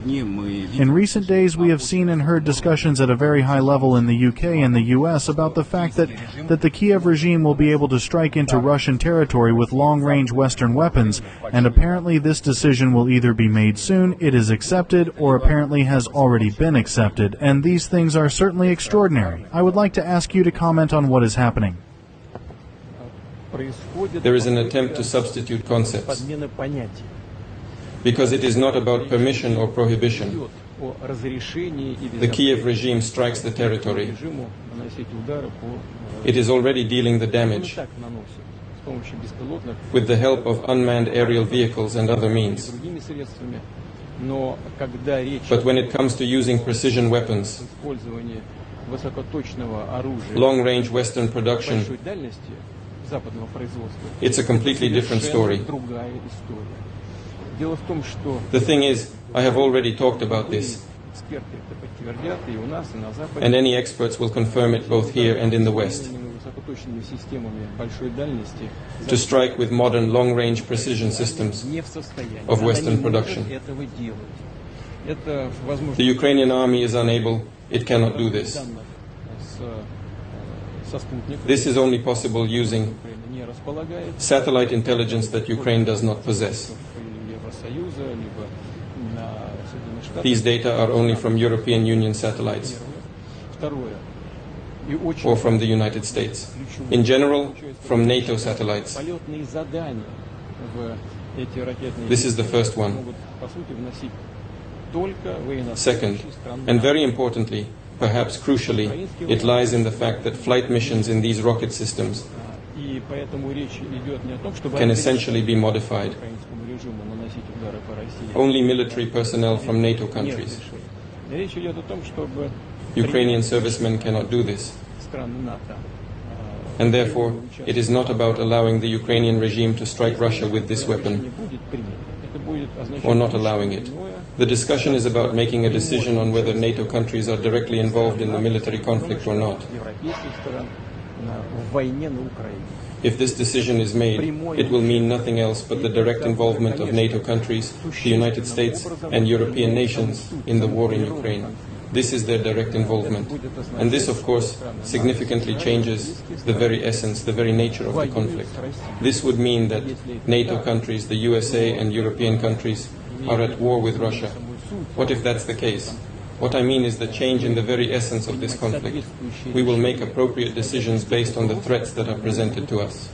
In recent days, we have seen and heard discussions at a very high level in the UK and the US about the fact that the Kiev regime will be able to strike into Russian territory with long-range Western weapons, and apparently this decision will either be made soon, it is accepted, or apparently has already been accepted, and these things are certainly extraordinary. I would like to ask you to comment on what is happening. There is an attempt to substitute concepts, because it is not about permission or prohibition. The Kiev regime strikes the territory. It is already dealing the damage with the help of unmanned aerial vehicles and other means. But when it comes to using precision weapons, long-range Western production, it's a completely different story. The thing is, I have already talked about this, and any experts will confirm it both here and in the West. To strike with modern long-range precision systems of Western production. The Ukrainian army is unable, it cannot do this. This is only possible using satellite intelligence that Ukraine does not possess. These data are only from European Union satellites or from the United States. In general, from NATO satellites. This is the first one. Second, and very importantly, perhaps crucially, it lies in the fact that flight missions in these rocket systems can essentially be modified. Only military personnel from NATO countries. Ukrainian servicemen cannot do this. And therefore, it is not about allowing the Ukrainian regime to strike Russia with this weapon, or not allowing it. The discussion is about making a decision on whether NATO countries are directly involved in the military conflict or not. If this decision is made, it will mean nothing else but the direct involvement of NATO countries, the United States and European nations in the war in Ukraine. This is their direct involvement. And this, of course, significantly changes the very essence, the very nature of the conflict. This would mean that NATO countries, the USA and European countries, are at war with Russia. What if that's the case? What I mean is the change in the very essence of this conflict. We will make appropriate decisions based on the threats that are presented to us.